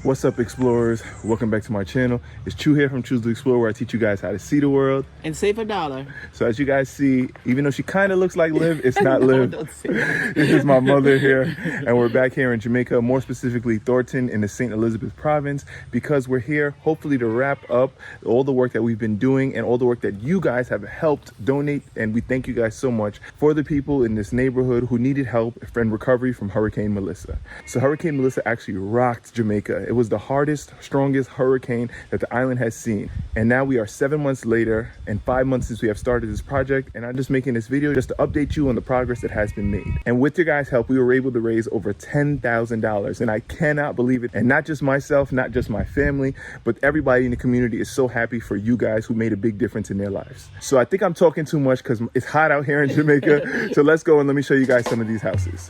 What's up, explorers? Welcome back to my channel. It's Chu here from Choose to Explore, where I teach you guys how to see the world and save $1. So as you guys see, even though she kind of looks like Liv, it's not No, Liv. don't say that. This is my mother here, and we're back here in Jamaica, more specifically Thornton in the St. Elizabeth province, because we're here hopefully to wrap up all the work that we've been doing and all the work that you guys have helped donate, and we thank you guys so much for the people in this neighborhood who needed help and recovery from Hurricane Melissa. So Hurricane Melissa actually rocked Jamaica. It was the hardest, strongest hurricane that the island has seen. And now we are 7 months later and 5 months since we have started this project, and I'm just making this video just to update you on the progress that has been made. And with your guys' help, we were able to raise over $10,000, and I cannot believe it. And not just myself, not just my family, but everybody in the community is so happy for you guys who made a big difference in their lives. So I think I'm talking too much because it's hot out here in Jamaica. So let's go and let me show you guys some of these houses.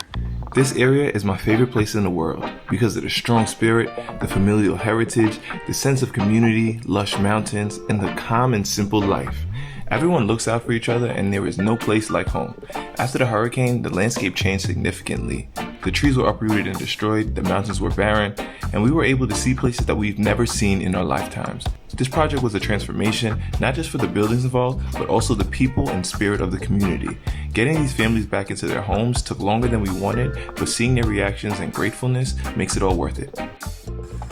This area is my favorite place in the world because of the strong spirit, the familial heritage, the sense of community, lush mountains, and the calm and simple life. Everyone looks out for each other, and there is no place like home. After the hurricane, the landscape changed significantly. The trees were uprooted and destroyed, the mountains were barren, and we were able to see places that we've never seen in our lifetimes. This project was a transformation, not just for the buildings involved, but also the people and spirit of the community. Getting these families back into their homes took longer than we wanted, but seeing their reactions and gratefulness makes it all worth it.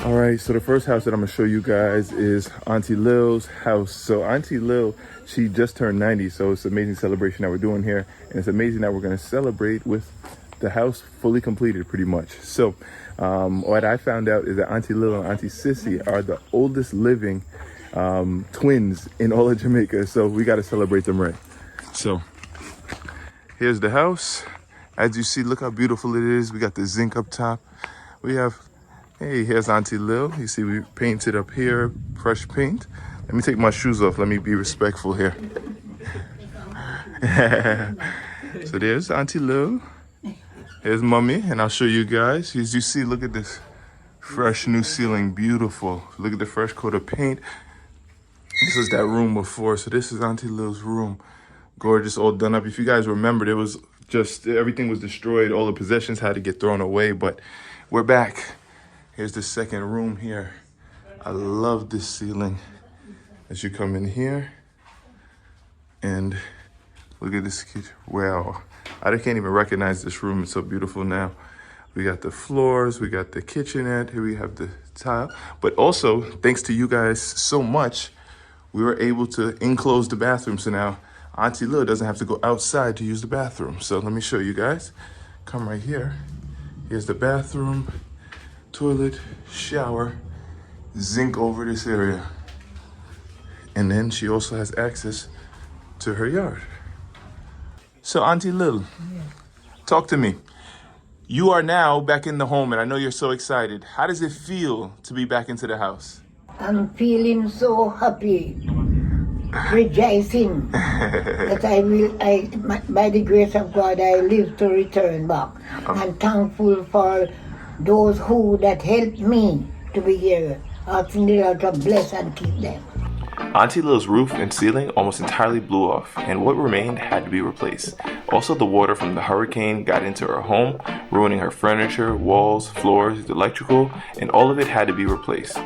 All right, so the first house that I'm gonna show you guys is Auntie Lil's house. So Auntie Lil, she just turned 90, so it's an amazing celebration that we're doing here. And it's amazing that we're gonna celebrate with the house fully completed pretty much. So what I found out is that Auntie Lil and Auntie Sissy are the oldest living twins in all of Jamaica. So we gotta celebrate them right. So here's the house. As you see, look how beautiful it is. We got the zinc up top. We have, hey, here's Auntie Lil. You see we painted up here, fresh paint. Let me take my shoes off. Let me be respectful here. So there's Auntie Lil. Here's Mommy, and I'll show you guys. As you see, look at this fresh new ceiling, beautiful. Look at the fresh coat of paint. This is that room before, so this is Auntie Lil's room. Gorgeous, all done up. If you guys remember, there was just, everything was destroyed. All the possessions had to get thrown away, but we're back. Here's the second room here. I love this ceiling. As you come in here, and look at this kitchen. Wow. I can't even recognize this room. It's so beautiful now. We got the floors, we got the kitchenette, here we have the tile. But also, thanks to you guys so much, we were able to enclose the bathroom. So now Auntie Lil doesn't have to go outside to use the bathroom. So let me show you guys. Come right here. Here's the bathroom, toilet, shower, zinc over this area. And then she also has access to her yard. So Auntie Lil, talk to me. You are now back in the home, and I know you're so excited. How does it feel to be back into the house? I'm feeling so happy, rejoicing that by the grace of God, I live to return back. I'm thankful for those that helped me to be here, asking the Lord to bless and keep them. Auntie Lil's roof and ceiling almost entirely blew off, and what remained had to be replaced. Also, the water from the hurricane got into her home, ruining her furniture, walls, floors, the electrical, and all of it had to be replaced.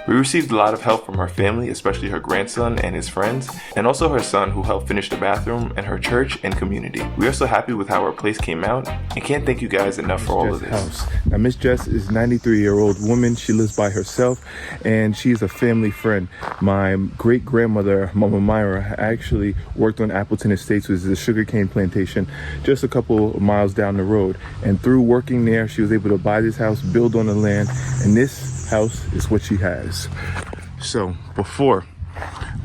We received a lot of help from her family, especially her grandson and his friends, and also her son who helped finish the bathroom, and her church and community. We are so happy with how our place came out and can't thank you guys enough for all of this. House. Now Miss Jess is a 93-year-old woman. She lives by herself and she's a family friend. My great-grandmother, Mama Myra, actually worked on Appleton Estates, which is a sugarcane plantation just a couple miles down the road. And through working there, she was able to buy this house, build on the land, and this house is what she has. So before,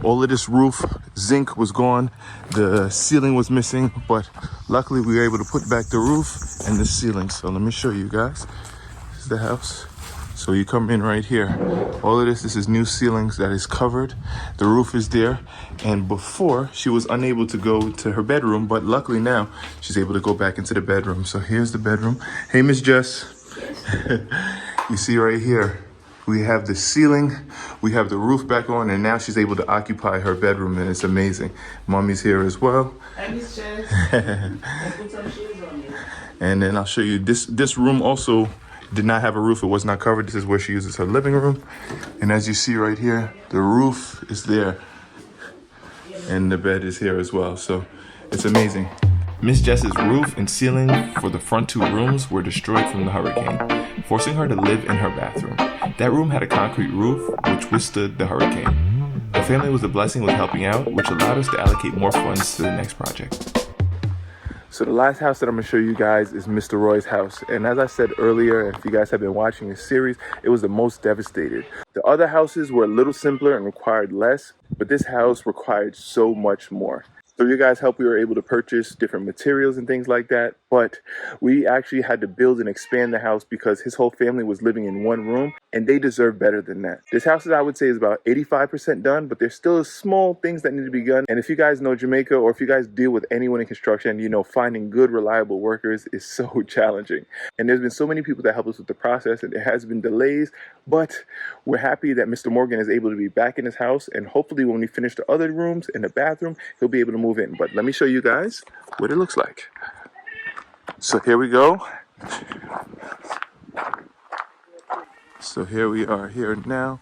all of this roof zinc was gone, the ceiling was missing, but luckily we were able to put back the roof and the ceiling. So let me show you guys. This is the house. So you come in right here. All of this is new ceilings that is covered. The roof is there. And before, she was unable to go to her bedroom, but luckily now she's able to go back into the bedroom. So here's the bedroom. Hey, Miss Jess. You see right here, we have the ceiling, we have the roof back on, and now she's able to occupy her bedroom, and it's amazing. Mommy's here as well. Hi, Miss Jess. I put some shoes on you. And then I'll show you this room also did not have a roof. It was not covered. This is where she uses her living room. And as you see right here, the roof is there. And the bed is here as well. So it's amazing. Miss Jess's roof and ceiling for the front 2 rooms were destroyed from the hurricane, forcing her to live in her bathroom. That room had a concrete roof, which withstood the hurricane. Her family was a blessing with helping out, which allowed us to allocate more funds to the next project. So the last house that I'm going to show you guys is Mr. Roy's house. And as I said earlier, if you guys have been watching this series, it was the most devastated. The other houses were a little simpler and required less, but this house required so much more. Through your guys' help, we were able to purchase different materials and things like that. But we actually had to build and expand the house because his whole family was living in one room and they deserve better than that. This house, I would say, is about 85% done, but there's still small things that need to be done. And if you guys know Jamaica, or if you guys deal with anyone in construction, you know, finding good, reliable workers is so challenging. And there's been so many people that help us with the process, and there has been delays, but we're happy that Mr. Morgan is able to be back in his house. And hopefully when we finish the other rooms and the bathroom, he'll be able to move in. But let me show you guys what it looks like. So here we go. So here we are here now.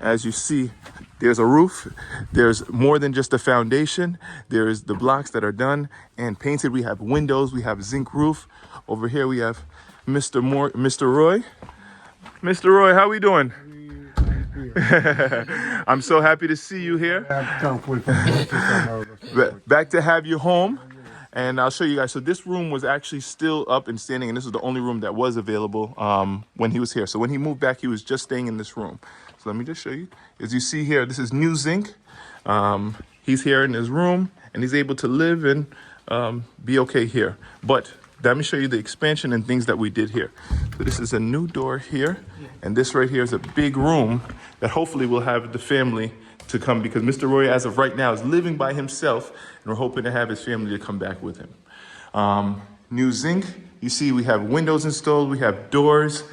As you see, there's a roof. There's more than just a foundation. There's the blocks that are done and painted. We have windows. We have zinc roof. Over here we have Mr. Roy. Mr. Roy, how we doing? I'm so happy to see you here. Back to have you home. And I'll show you guys. So this room was actually still up and standing, and this was the only room that was available when he was here. So when he moved back, he was just staying in this room. So let me just show you. As you see here, this is new zinc. He's here in his room, and he's able to live and be okay here. But let me show you the expansion and things that we did here. So this is a new door here, and this right here is a big room that hopefully will have the family to come, because Mr. Roy, as of right now, is living by himself, and we're hoping to have his family to come back with him. New zinc. You see we have windows installed, we have doors,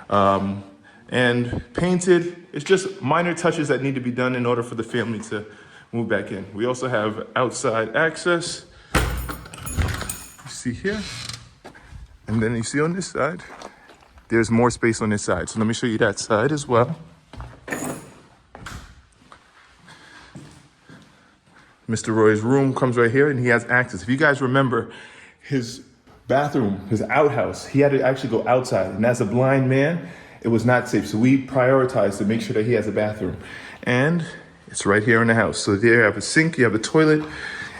and painted. It's just minor touches that need to be done in order for the family to move back in. We also have outside access. You see here. And then you see on this side, there's more space on this side. So let me show you that side as well. Mr. Roy's room comes right here, and he has access. If you guys remember, his bathroom, his outhouse, he had to actually go outside. And as a blind man, it was not safe. So we prioritized to make sure that he has a bathroom. And it's right here in the house. So there you have a sink, you have a toilet,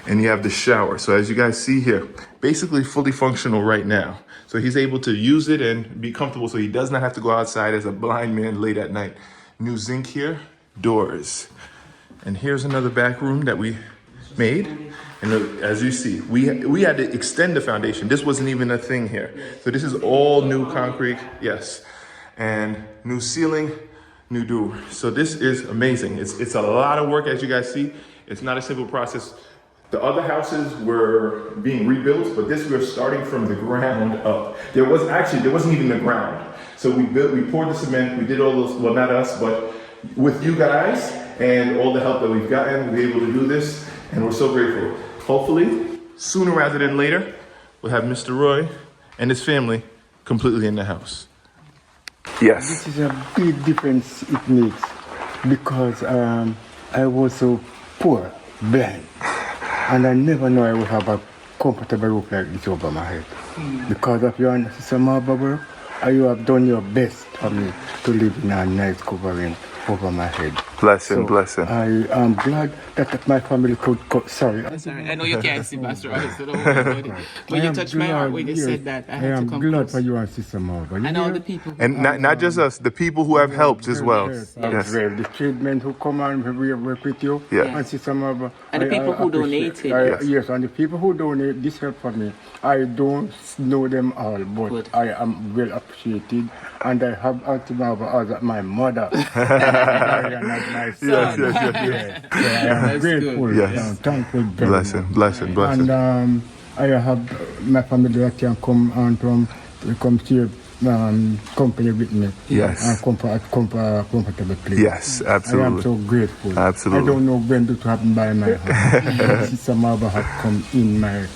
and you have the shower. So as you guys see here, basically fully functional right now. So he's able to use it and be comfortable, so he does not have to go outside as a blind man late at night. New zinc here, doors. And here's another back room that we made. And as you see, we had to extend the foundation. This wasn't even a thing here. So this is all new concrete, yes. And new ceiling, new door. So this is amazing. It's a lot of work, as you guys see. It's not a simple process. The other houses were being rebuilt, but this we're starting from the ground up. There wasn't even the ground. So we poured the cement, we did all those, well, not us, but with you guys and all the help that we've gotten, we're able to do this, and we're so grateful. Hopefully, sooner rather than later, we'll have Mr. Roy and his family completely in the house. Yes. This is a big difference it makes, because I was so poor, blind. And I never know I would have a comfortable roof like this over my head. Because of your summer bubble, you have done your best for me to live in a nice covering over my head. Blessing. I am glad that my family could sorry. Sorry, I know you can't see Pastor Roy, so don't worry about it. But you touched my heart when you said that. I had to come am glad close. for you and Sister Marva. And all the people. And not just us, the people who have helped as well. Yes. The children who come and we work with you, Yeah. and Sister Marva. And the people who donated. Yes, and the people who donate this help for me. I don't know them all, but Good. I am well appreciated, and I have Auntie Marva as my mother. Yes. So I am grateful. good. Yes. I'm thankful. Very much. Blessing. And I have my family that can come and come to company with me. Yes. And comfortable place. Yes, absolutely. I am so grateful. Absolutely. I don't know when to happen by my house. Sister Marva had come in my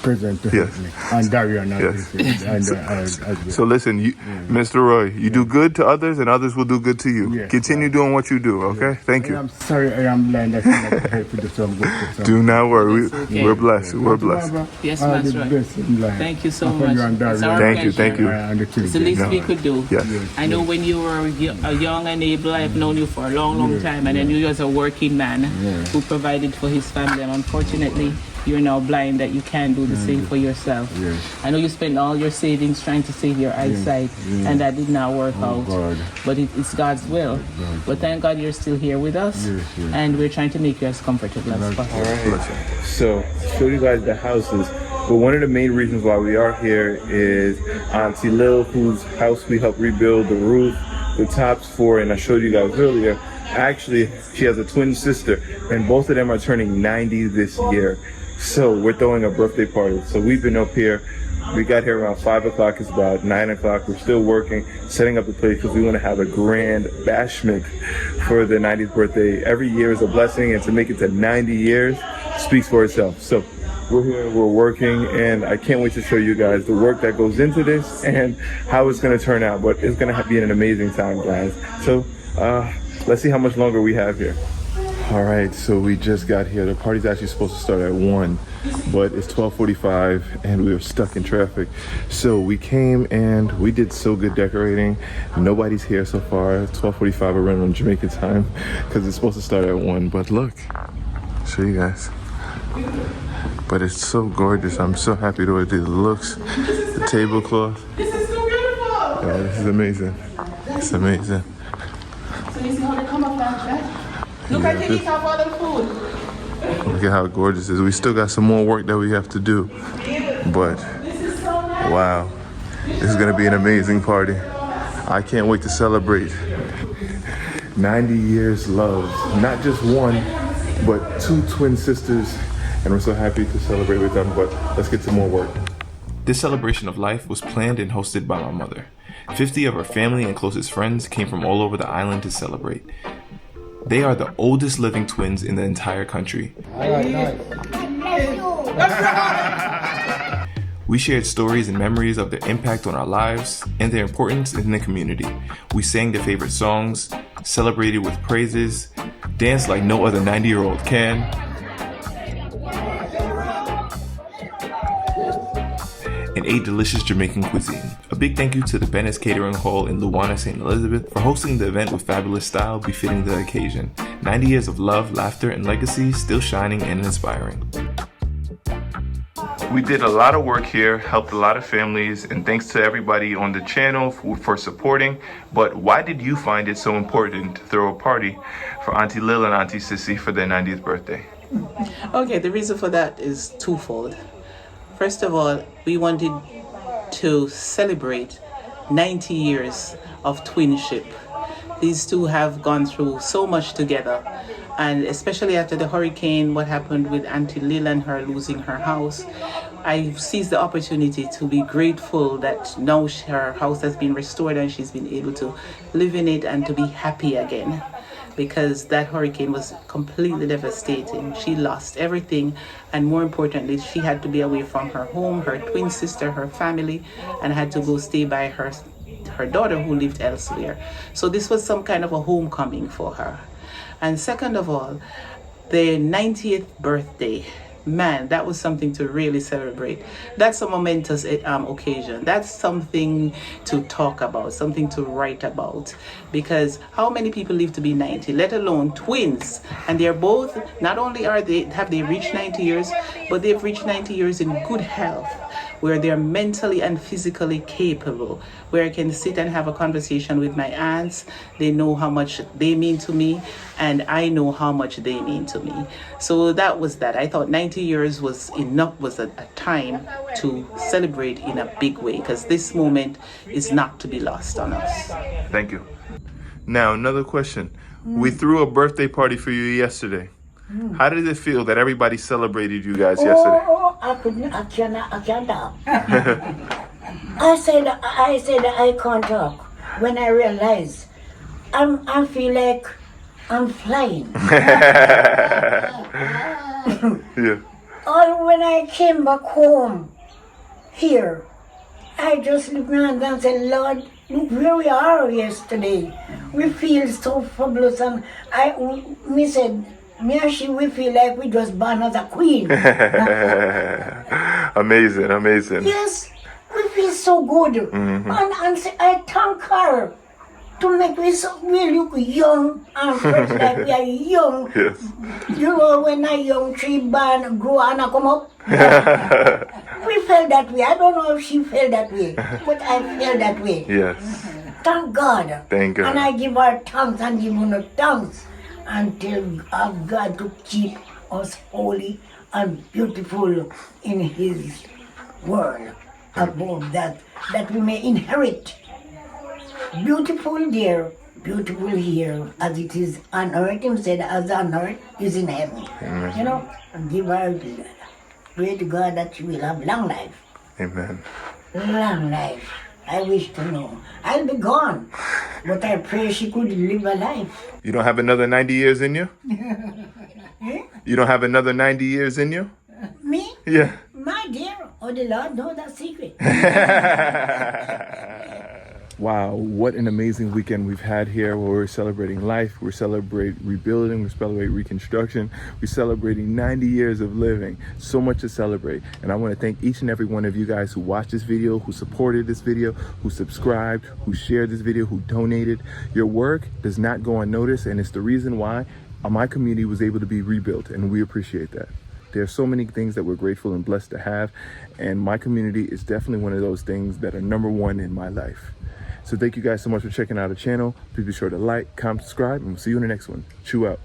present to Yes. help me. And Darian Yes. as well. So listen, Mr. Roy, you do good to others and others will do good to you. Yes, Continue doing what you do, okay? Thank I you. am sorry I am blind. I cannot help you to some good to some. Do not worry. It's okay. We're blessed. We're blessed. Yes, all Master the Roy. best in life. Thank you so And for much. you and It's Darian. our Thank you, pleasure. thank you. And the It's the children. least we could do. Yes. I know when you were young and able, I've known you for a long time, and I knew you as a working man who provided for his family. And unfortunately, you're now blind that you can't do the same for yourself. Yes. I know you spent all your savings trying to save your eyesight, and that did not work out. God. But it's God's will. But thank God you're still here with us, and we're trying to make you as comfortable as possible. So, show you guys the houses. But one of the main reasons why we are here is Auntie Li, whose house we helped rebuild the roof, the tops for, and I showed you guys earlier. Actually, she has a twin sister, and both of them are turning 90 this year. So we're throwing a birthday party. So we've been up here. We got here around 5 o'clock. It's about 9 o'clock. We're still working, setting up the place because we want to have a grand bashment for the 90th birthday. Every year is a blessing, and to make it to 90 years speaks for itself. So we're here, we're working, and I can't wait to show you guys the work that goes into this and how it's going to turn out. But it's going to be an amazing time, guys. So let's see how much longer we have here. All right, so we just got here. The party's actually supposed to start at 1, but it's 12:45 and we were stuck in traffic. So we came and we did so good decorating. Nobody's here so far. 12:45, we're running on Jamaica time because it's supposed to start at 1. But look, I'll show you guys. But it's so gorgeous. I'm so happy the way it looks. The tablecloth. This is so beautiful! Yeah, this is amazing. It's amazing. So you see how they come up like that? Look at you eat off all the food. Look at how gorgeous it is. We still got some more work that we have to do. But, wow. This is going to be an amazing party. I can't wait to celebrate. 90 years loved. Not just one, but 2 twin sisters. And we're so happy to celebrate with them. But let's get to more work. This celebration of life was planned and hosted by my mother. 50 of her family and closest friends came from all over the island to celebrate. They are the oldest living twins in the entire country. We shared stories and memories of their impact on our lives and their importance in the community. We sang their favorite songs, celebrated with praises, danced like no other 90-year-old can, and ate delicious Jamaican cuisine. A big thank you to the Bennett's Catering Hall in Luana, St. Elizabeth for hosting the event with fabulous style befitting the occasion. 90 years of love, laughter, and legacy, still shining and inspiring. We did a lot of work here, helped a lot of families, and thanks to everybody on the channel for supporting. But why did you find it so important to throw a party for Auntie Li and Auntie Sissy for their 90th birthday? Okay, the reason for that is twofold. First of all, we wanted to celebrate 90 years of twinship. These two have gone through so much together, and especially after the hurricane, what happened with Auntie Li and her losing her house, I seized the opportunity to be grateful that now her house has been restored and she's been able to live in it and to be happy again. Because that hurricane was completely devastating. She lost everything, and more importantly, she had to be away from her home, her twin sister, her family, and had to go stay by her daughter who lived elsewhere. So this was some kind of a homecoming for her. And second of all, the 90th birthday. Man, that was something to really celebrate. That's a momentous occasion. That's something to talk about, something to write about. Because how many people live to be 90, let alone twins? And they're both, not only have they reached 90 years, but they've reached 90 years in good health, where they're mentally and physically capable, where I can sit and have a conversation with my aunts. They know how much they mean to me, and I know how much they mean to me. So that was that. I thought 90 years was enough, was a time to celebrate in a big way, because this moment is not to be lost on us. Thank you. Now, another question. We threw a birthday party for you yesterday. How did it feel that everybody celebrated you guys yesterday? I can't talk. I said I can't talk. When I realized, I feel like I'm flying. Yeah. all when I came back home here, I just looked around and said, Lord, look where we are yesterday. We feel so fabulous. And me said, me and she, we feel like we just born as a queen. Amazing, amazing. Yes, we feel so good. And say, I thank her to make we look young and fresh like we are young. Yes. You know, when a young tree born, grow and come up. We felt that way. I don't know if she felt that way, but I felt that way. Yes. Thank God. Thank God. And I give her thanks and give her thanks until God to keep us holy and beautiful in His word. Above that we may inherit. Beautiful there, beautiful here, as it is on earth. Him said, as on earth is in heaven. You know, and give her, pray to God that she will have long life. Amen. Long life. I wish to know. I'll be gone, but I pray she could live a life. You don't have another 90 years in you? You don't have another 90 years in you? Me? Yeah. My dear, oh the Lord knows that secret. Wow, what an amazing weekend we've had here where we're celebrating life, we're celebrating rebuilding, we're celebrating reconstruction, we're celebrating 90 years of living. So much to celebrate. And I want to thank each and every one of you guys who watched this video, who supported this video, who subscribed, who shared this video, who donated. Your work does not go unnoticed, and it's the reason why my community was able to be rebuilt, and we appreciate that. There are so many things that we're grateful and blessed to have, and my community is definitely one of those things that are number one in my life. So thank you guys so much for checking out our channel. Please be sure to like, comment, subscribe, and we'll see you in the next one. Chew out.